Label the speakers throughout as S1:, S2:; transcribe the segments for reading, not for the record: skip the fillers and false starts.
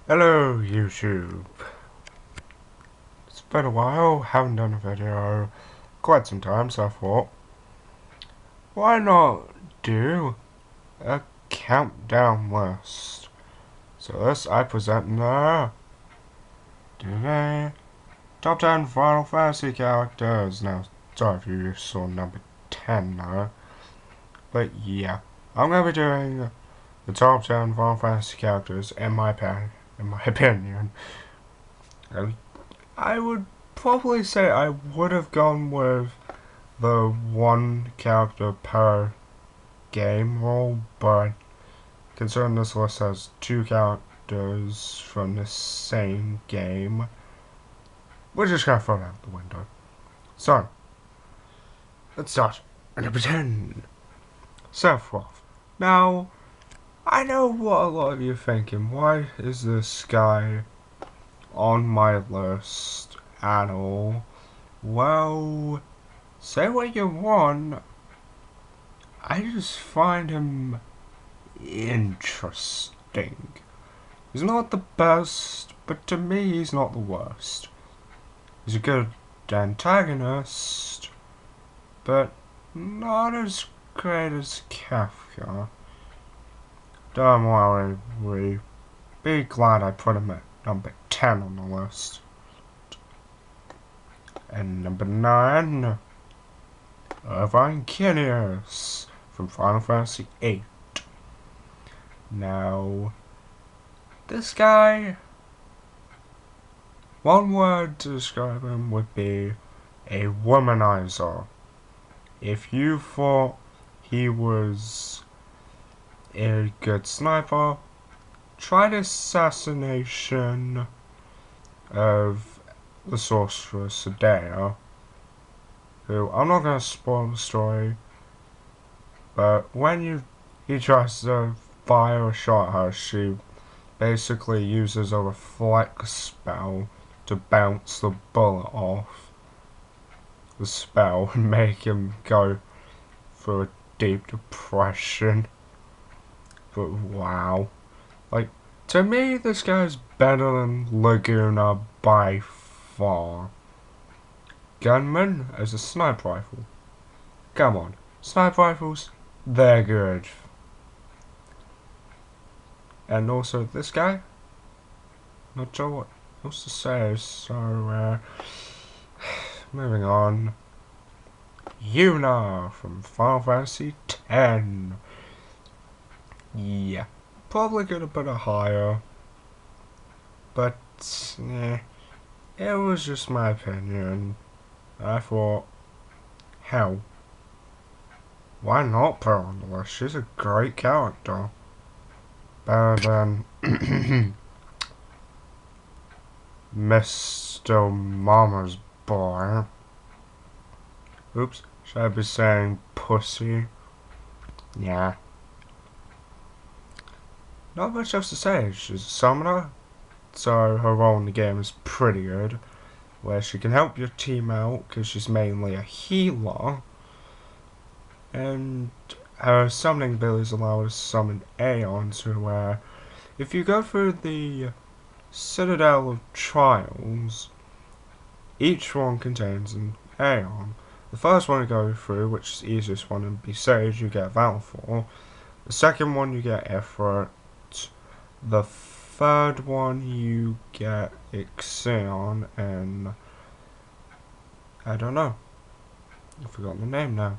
S1: Hello YouTube. It's been a while, haven't done a video quite some time, so I thought, why not do a countdown list? So this I present the today top 10 Final Fantasy characters. Now, sorry if you saw number 10 there, but yeah, I'm gonna be doing the top 10 Final Fantasy characters in my opinion. I would probably say I would have gone with the one character per game rule, but considering this list has two characters from the same game, we're just gonna throw it out the window. So, let's start at number 10, Sephiroth. Now, I know what a lot of you are thinking, why is this guy on my list at all? Well, say what you want, I just find him interesting. He's not the best, but to me he's not the worst. He's a good antagonist, but not as great as Kafka. Don't worry, be glad I put him at number 10 on the list. And number 9, Irvine Kinius from Final Fantasy VIII. Now, this guy, one word to describe him would be a womanizer. If you thought he was a good sniper, try the assassination of the sorceress Sadea, who, I'm not going to spoil the story, but when he tries to fire a shot at her, she basically uses a reflect spell to bounce the bullet off the spell and make him go through a deep depression. But wow. Like, to me, this guy's better than Laguna by far. Gunman as a sniper rifle. Come on, sniper rifles, they're good. And also this guy, not sure what else to say, so moving on. Yuna from Final Fantasy X. Yeah, probably gonna put her higher, but it was just my opinion. I thought, hell, why not put her on the list? She's a great character. Better than Mr. Mama's boy. Oops, should I be saying pussy? Yeah. Not much else to say. She's a summoner, so her role in the game is pretty good, where she can help your team out because she's mainly a healer, and her summoning abilities allow her to summon Aeons, where if you go through the Citadel of Trials, each one contains an Aeon. The first one you go through, which is the easiest one, and be Sage, you get Val for. The second one you get Effort. The third one you get Ixion, and I don't know. I've forgotten the name now.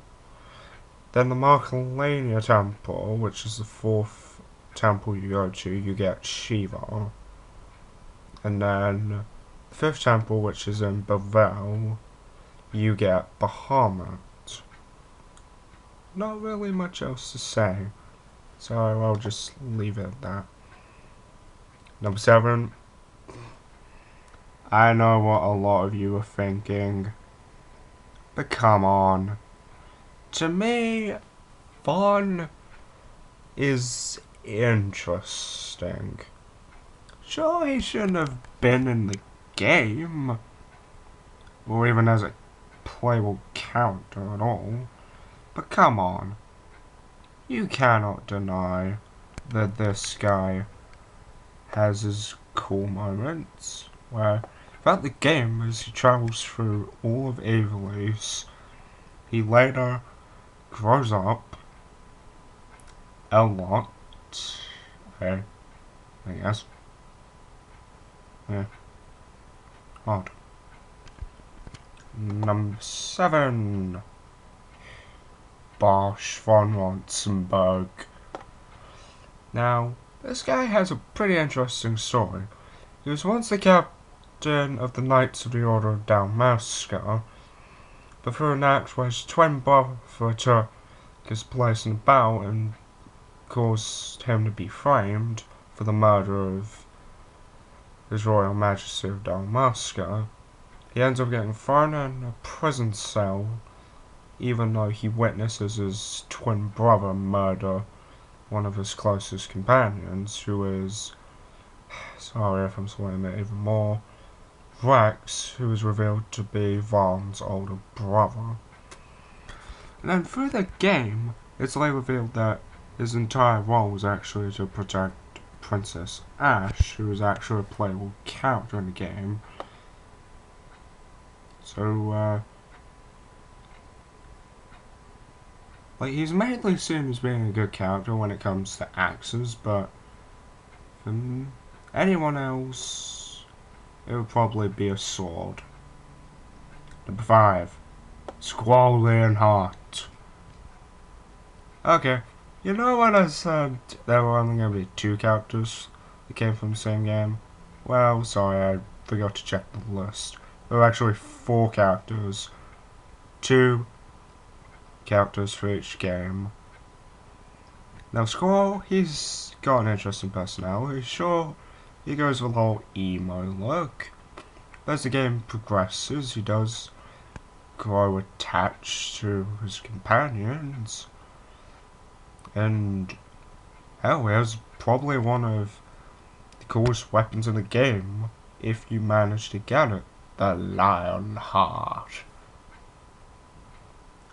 S1: Then the Marcolania Temple, which is the fourth temple you go to, you get Shiva. And then the fifth temple, which is in Bevelle, you get Bahamut. Not really much else to say, so I'll just leave it at that. Number 7. I know what a lot of you are thinking, but come on. To me, Vaughn is interesting. Sure, he shouldn't have been in the game, or even as a playable character at all, but come on. You cannot deny that this guy has his cool moments where throughout the game as he travels through all of Ivalice, he later grows up a lot. Okay, I guess. Yeah. Odd. Number 7. Bosch von Ronsenberg. Now, this guy has a pretty interesting story. He was once the captain of the Knights of the Order of Dalmasca, but through an act where his twin brother took his place in the battle and caused him to be framed for the murder of His Royal Majesty of Dalmasca, he ends up getting thrown in a prison cell even though he witnesses his twin brother murder one of his closest companions, who is, sorry if I'm swearing it even more, Rex, who is revealed to be Vaughn's older brother. And then through the game, it's later revealed that his entire role was actually to protect Princess Ash, who is actually a playable character in the game. So, like, he's mainly seen as being a good character when it comes to axes, but from anyone else, it would probably be a sword. Number 5. Squall Leonhardt. Okay, you know when I said there were only going to be 2 characters that came from the same game? Well, sorry, I forgot to check the list. There were actually 4 characters. 2 characters for each game. Now Squall, he's got an interesting personality. Sure, he goes with the whole emo look. As the game progresses, he does grow attached to his companions. And hell, he has probably one of the coolest weapons in the game if you manage to get it. The Lionheart.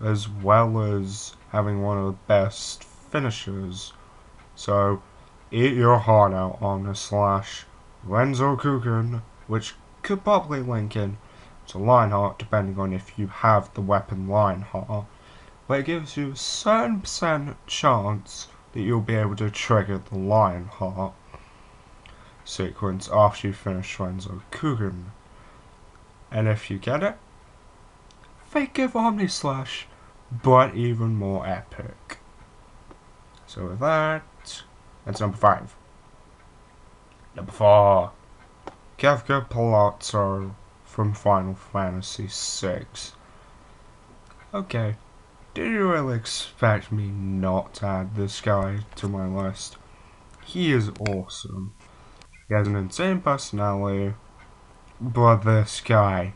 S1: As well as having one of the best finishers. So, eat your heart out on the /Renzo Kuken, which could probably link in to Lionheart depending on if you have the weapon Lionheart, but it gives you a certain percent chance that you'll be able to trigger the Lionheart sequence after you finish Renzo Kuken. And if you get it, think of Omnislash, but even more epic. So with that, that's number 5. Number 4. Kefka Palazzo from Final Fantasy VI. Okay, did you really expect me not to add this guy to my list? He is awesome. He has an insane personality, but this guy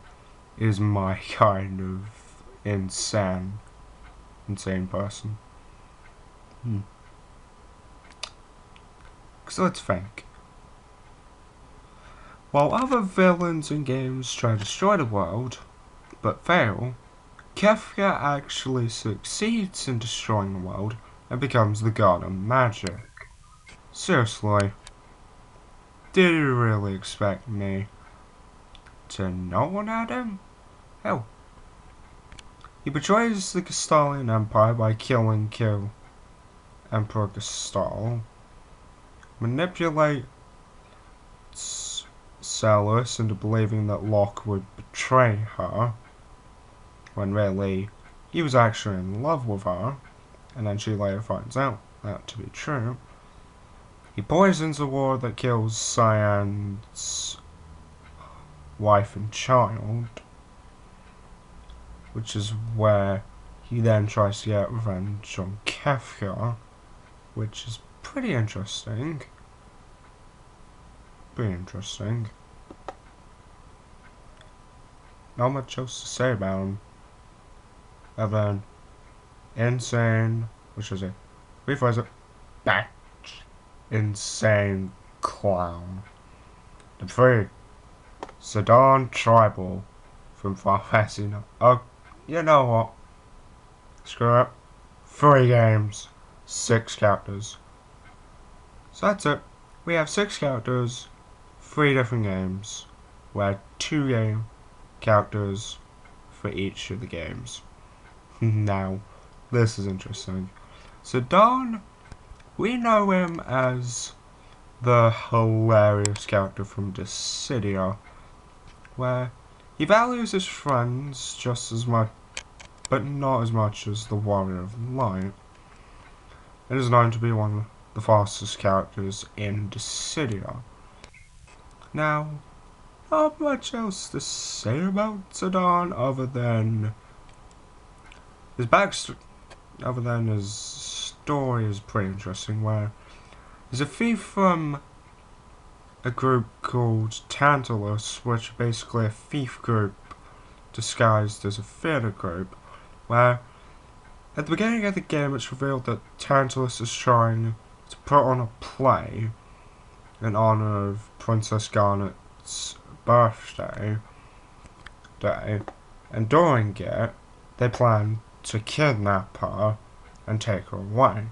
S1: is my kind of insane person. So let's think. While other villains in games try to destroy the world, but fail, Kefka actually succeeds in destroying the world and becomes the god of magic. Seriously, did you really expect me to not add him? Hell, he betrays the Castalian Empire by killing Emperor Gastal, manipulates Celes into believing that Locke would betray her, when really he was actually in love with her, and then she later finds out that to be true. He poisons the war that kills Cyan's wife and child, which is where he then tries to get revenge on Kefka, which is pretty interesting. Not much else to say about him, other than insane, which is it? Rephrase it. Batch. Insane clown. Number 3. Zidane Tribal from Final Fantasy 9. Oh, you know what? Screw it. 3 games, 6 characters. So that's it. we have 6 characters, 3 different games, where 2 game characters for each of the games. Now, this is interesting. Zidane, we know him as the hilarious character from Dissidia, where he values his friends just as much, but not as much as the Warrior of Light. It is known to be one of the fastest characters in Dissidia. Now, not much else to say about Zidane other than his backstory. Other than his story is pretty interesting, where he's a thief from a group called Tantalus, which is basically a thief group disguised as a theatre group, where at the beginning of the game it's revealed that Tantalus is trying to put on a play in honor of Princess Garnet's birthday, and during it, they plan to kidnap her and take her away.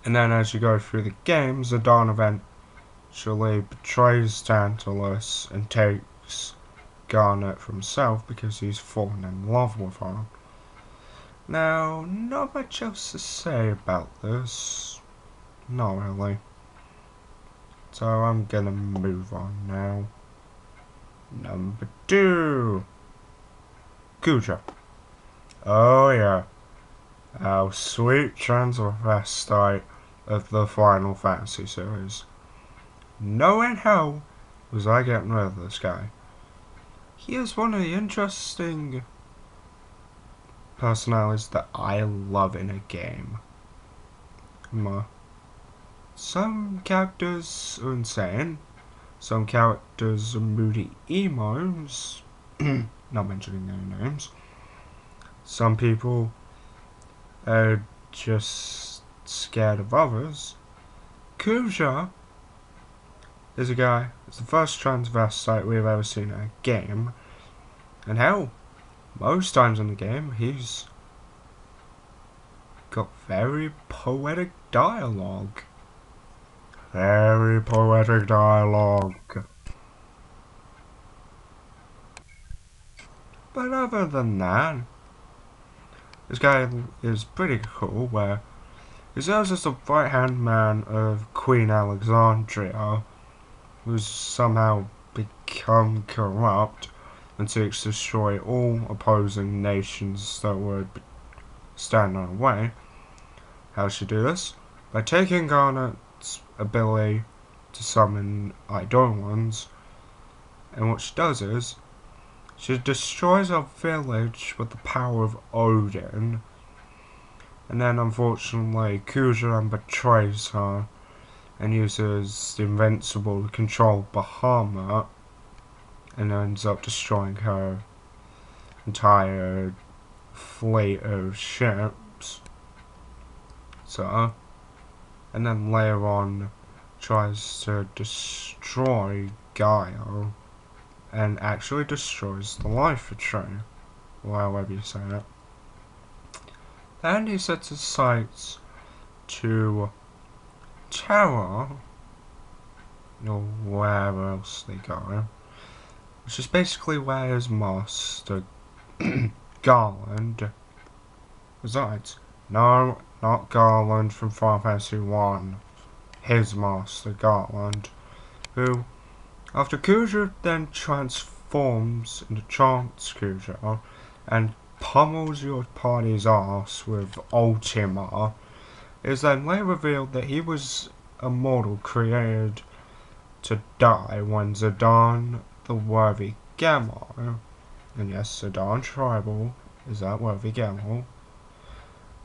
S1: And then as you go through the game, Zidane eventually betrays Tantalus and takes Garnet for himself because he's fallen in love with her. Now, not much else to say about this. Not really. So I'm gonna move on now. Number 2. Kuja. Oh yeah. Our sweet transvestite of the Final Fantasy series. No in hell was I getting rid of this guy. He is one of the interesting personalities that I love in a game. Some characters are insane. Some characters are moody emos. Not mentioning their names. Some people are just scared of others. Kuja is a guy, it's the first transvestite we've ever seen in a game. And hell, most times in the game, he's got very poetic dialogue. Very poetic dialogue. But other than that, this guy is pretty cool, where he serves as the right-hand man of Queen Alexandria, who's somehow become corrupt and seeks to destroy all opposing nations that would stand in her way. How does she do this? By taking Garnet's ability to summon Eidolons, and what she does is, she destroys a village with the power of Odin, and then unfortunately Kuja betrays her and uses the Invincible to control Bahamut, and ends up destroying her entire fleet of ships. So, and then later on tries to destroy Gaia and actually destroys the Life Tree, or however you say it. Then he sets his sights to Terra, or wherever else they go, which is basically where his master Garland resides. No, not Garland from Final Fantasy 1. His master Garland, who, after Kuja then transforms into Chance Kuja and pummels your party's ass with Ultima, it is then later revealed that he was a mortal created to die when Zidane the Worthy Gamma, and yes, Zidane Tribal is that Worthy Gamma,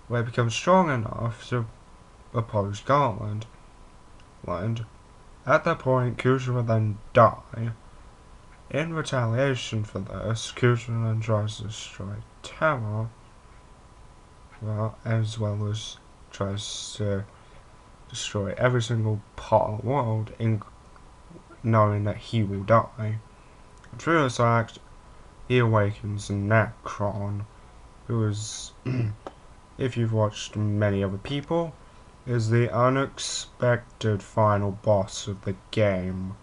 S1: where he becomes strong enough to oppose Garland. And at that point, Kuja will then die. In retaliation for this, Kuja then tries to destroy Terra, as well as tries to destroy every single part of the world, knowing that he will die. Through this act, he awakens Necron, who is, if you've watched many other people, is the unexpected final boss of the game.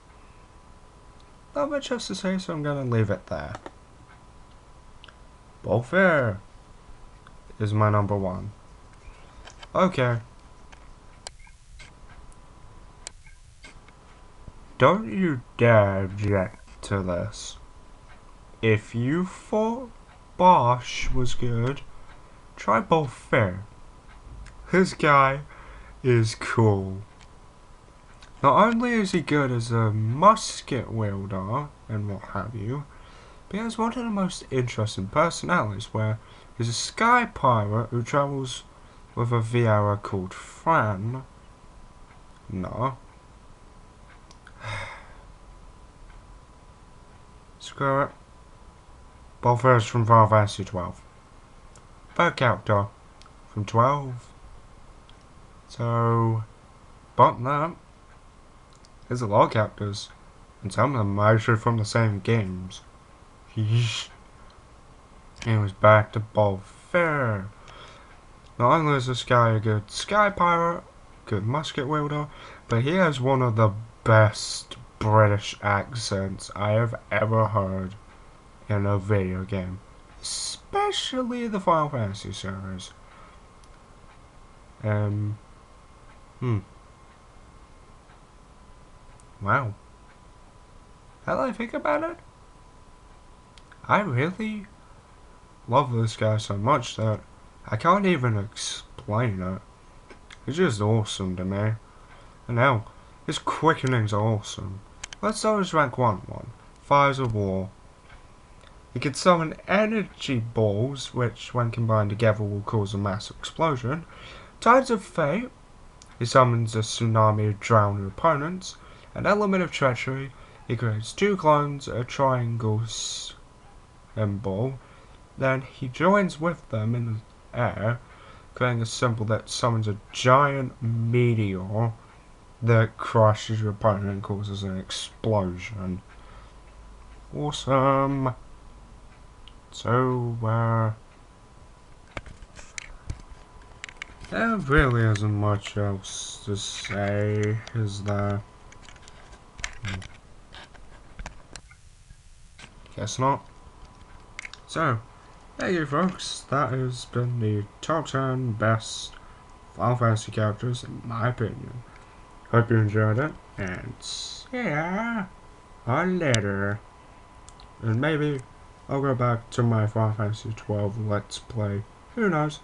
S1: Not much else to say, so I'm gonna leave it there. Balfair is my number one. Okay. Don't you dare object to this. If you thought Bosch was good, try Balfair. This guy is cool. Not only is he good as a musket wielder and what have you, but he has one of the most interesting personalities where he's a sky pirate who travels with a Viera called Fran. No. Screw it. Balfair is from Final Fantasy 12. Third character from 12. So, but that, there's a lot of characters, and some of them are actually from the same games. Yeesh. Anyways, back to Balfair. Not only is this guy a good sky pirate, good musket wielder, but he has one of the best British accents I have ever heard in a video game. Especially the Final Fantasy series. Wow. Now that I think about it, I really love this guy so much that I can't even explain it. He's just awesome to me. And now, his quickening's awesome. Let's start with rank 1. Fires of War. He can summon energy balls, which when combined together will cause a massive explosion. Tides of Fate. He summons a tsunami of drowning opponents. An element of treachery. He creates 2 clones, a triangle symbol. Then he joins with them in the air, creating a symbol that summons a giant meteor that crushes your opponent and causes an explosion. Awesome. So, there really isn't much else to say, is there? Guess not. So, there you folks, that has been the top 10 best Final Fantasy characters in my opinion. Hope you enjoyed it, and yeah, later. And maybe I'll go back to my Final Fantasy 12 Let's Play. Who knows?